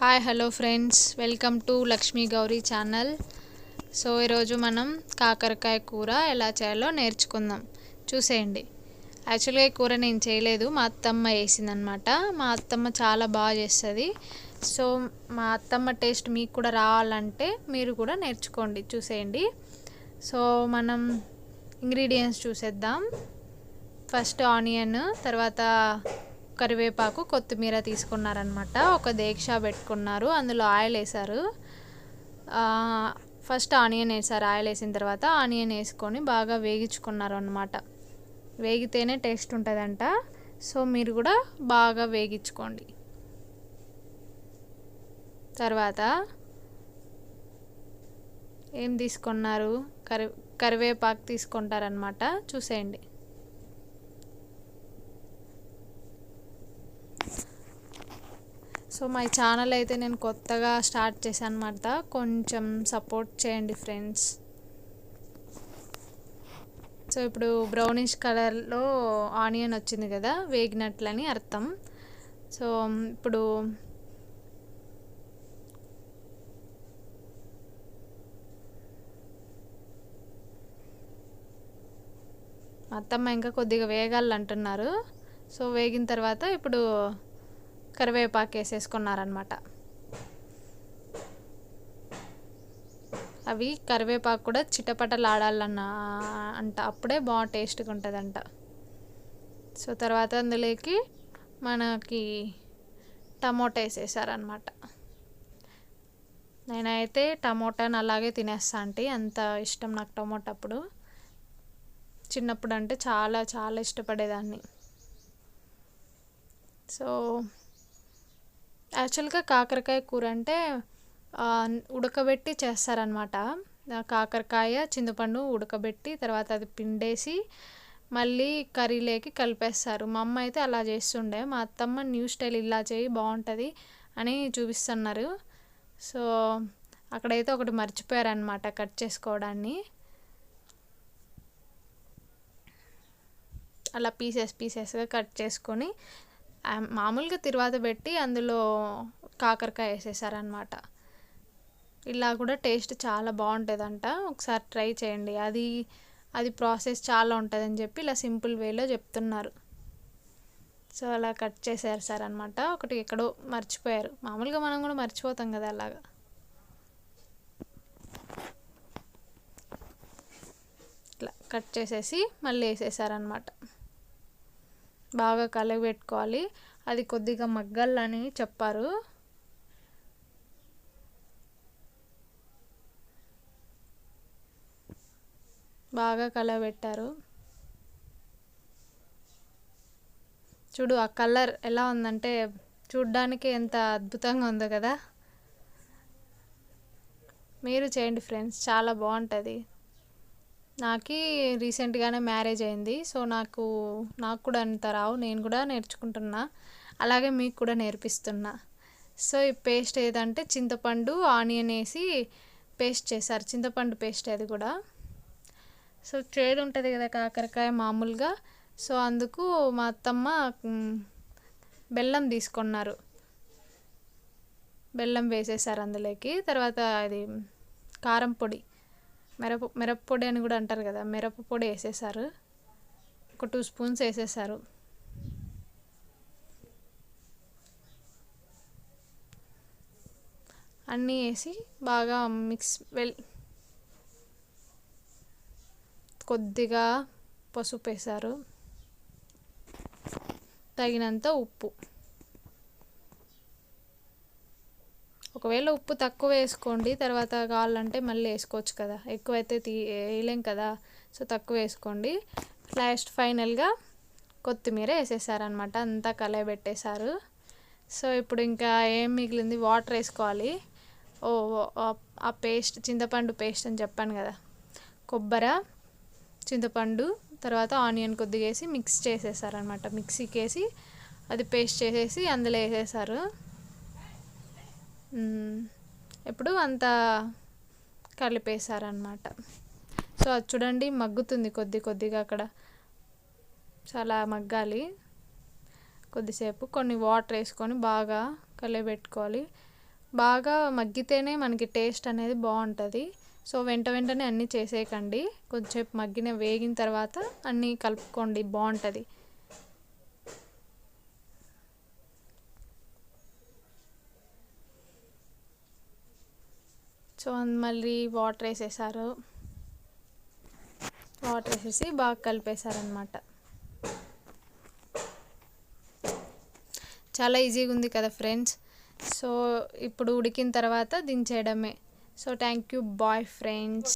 Hi hello friends, welcome to Lakshmi Gauri channel. So ఈరోజు మనం కాకరకాయ కూర ఎలా చేయాలో నేర్చుకుందాం. చూసేయండి. యాక్చువల్గా ఈ కూర నేను చేయలేదు, మా అత్తమ్మ వేసిందనమాట. మా అత్తమ్మ చాలా బాగా చేస్తుంది. సో మా అత్తమ్మ టేస్ట్ మీకు కూడా రావాలంటే మీరు కూడా నేర్చుకోండి. చూసేయండి. సో మనం ఇంగ్రీడియంట్స్ చూసేద్దాం. ఫస్ట్ ఆనియన్, తర్వాత కరివేపాకు, కొత్తిమీర తీసుకున్నారనమాట. ఒక దేక్షా పెట్టుకున్నారు, అందులో ఆయిల్ వేసారు. ఫస్ట్ ఆనియన్ వేసారు. ఆయిల్ వేసిన తర్వాత ఆనియన్ వేసుకొని బాగా వేగించుకున్నారు అనమాట. వేగితేనే టేస్ట్ ఉంటుందంట. సో మీరు కూడా బాగా వేగించుకోండి. తర్వాత ఏం తీసుకున్నారు? కరివేపాకు తీసుకుంటారనమాట. చూసేయండి. సో మా ఛానల్ అయితే నేను కొత్తగా స్టార్ట్ చేశాను అనమాట. కొంచెం సపోర్ట్ చేయండి ఫ్రెండ్స్. సో ఇప్పుడు బ్రౌనిష్ కలర్లో ఆనియన్ వచ్చింది కదా, వేగినట్లని అర్థం. సో ఇప్పుడు అత్తమ్మ ఇంకా కొద్దిగా వేగాలంటున్నారు. సో వేగిన తర్వాత ఇప్పుడు కరివేపాకు వేసేసుకున్నారనమాట. అవి కరివేపాకు కూడా చిటపటలాడాలన్న అప్పుడే బాగా టేస్ట్గా ఉంటుందంట. సో తర్వాత అందులోకి మనకి టమోటా వేసేసారనమాట. నేనైతే టమోటాని అలాగే తినేస్తా అంటే అంత ఇష్టం నాకు టమోటా. అప్పుడు చిన్నప్పుడు అంటే చాలా చాలా ఇష్టపడేదాన్ని. సో యాక్చువల్గా కాకరకాయ కూర అంటే ఉడకబెట్టి చేస్తారనమాట. కాకరకాయ, చింతపండు ఉడకబెట్టి తర్వాత అది పిండేసి మళ్ళీ కర్రీలోకి కలిపేస్తారు. మా అమ్మ అయితే అలా చేస్తుండే. మా అత్తమ్మ న్యూ స్టైల్ ఇలా చేయి బాగుంటుంది అని చూపిస్తున్నారు. సో అక్కడైతే ఒకటి మర్చిపోయారనమాట, కట్ చేసుకోవడాన్ని. అలా పీసెస్గా కట్ చేసుకొని మామూలుగా తిరువాత పెట్టి అందులో కాకరకాయ వేసేసారనమాట. ఇలా కూడా టేస్ట్ చాలా బాగుంటుందంట. ఒకసారి ట్రై చేయండి. అది ప్రాసెస్ చాలా ఉంటుందని చెప్పి ఇలా సింపుల్ వేలో చెప్తున్నారు. సో అలా కట్ చేసేసారనమాట. ఒకటి ఎక్కడో మర్చిపోయారు. మామూలుగా మనం కూడా మర్చిపోతాం కదా అలాగా. ఇట్లా కట్ చేసేసి మళ్ళీ వేసేసారనమాట. బాగా కలగబెట్టుకోవాలి. అది కొద్దిగా మగ్గాలని చెప్పారు. బాగా కలగబెట్టారు. చూడు ఆ కలర్ ఎలా ఉందంటే చూడ్డానికి ఎంత అద్భుతంగా ఉందో కదా. మీరు చేయండి ఫ్రెండ్స్, చాలా బాగుంటుంది. నాకు రీసెంట్గానే మ్యారేజ్ అయింది. సో నాకు కూడా అంత రావు. నేను కూడా నేర్చుకుంటున్నా, అలాగే మీకు కూడా నేర్పిస్తున్నా. సో ఈ పేస్ట్ ఏదంటే చింతపండు, ఆనియన్ వేసి పేస్ట్ చేశారు. చింతపండు పేస్ట్ అది కూడా. సో చేదు ఉంటుంది కదా కాకరకాయ మామూలుగా. సో అందుకు మా అత్తమ్మ బెల్లం తీసుకున్నారు. బెల్లం వేసేసారు అందులోకి. తర్వాత అది కారం పొడి, మిరప్పొడి అని కూడా అంటారు కదా, మిరప్పొడి వేసేసారు. ఒక 2 స్పూన్స్ వేసేసారు. అన్నీ వేసి బాగా కొద్దిగా పసుపు వేసారు, తగినంత ఉప్పు. ఒకవేళ ఉప్పు తక్కువ వేసుకోండి, తర్వాత కావాలంటే మళ్ళీ వేసుకోవచ్చు కదా. ఎక్కువైతే వేయలేం కదా. సో తక్కువ వేసుకోండి. లాస్ట్ ఫైనల్గా కొత్తిమీర వేసేసారనమాట. అంతా కలయబెట్టేశారు. సో ఇప్పుడు ఇంకా ఏం మిగిలింది, వాటర్ వేసుకోవాలి. ఆ పేస్ట్, చింతపండు పేస్ట్ అని చెప్పాను కదా, కొబ్బరి, చింతపండు, తర్వాత ఆనియన్ కొద్దిగా వేసి మిక్స్ చేసేసారనమాట. మిక్సీకి వేసి అది పేస్ట్ చేసేసి అందులో వేసేసారు. ఇప్పుడు అంతా కలిపేశారనమాట. సో అది చూడండి మగ్గుతుంది కొద్దిగా. అక్కడ చాలా మగ్గాలి కొద్దిసేపు. కొన్ని వాటర్ వేసుకొని బాగా కలిపెట్టుకోవాలి. బాగా మగ్గితేనే మనకి టేస్ట్ అనేది బాగుంటుంది. సో వెంటనే అన్నీ చేసేయకండి, కొంచెంసేపు వేగిన తర్వాత అన్నీ కలుపుకోండి, బాగుంటుంది. సో మళ్ళీ వాటర్ వేసేసారు, వాటర్ వేసేసి బాగా కలిపేశారనమాట. చాలా ఈజీగా ఉంది కదా ఫ్రెండ్స్. సో ఇప్పుడు ఉడికిన తర్వాత దించేయడమే. So thank you, bye friends.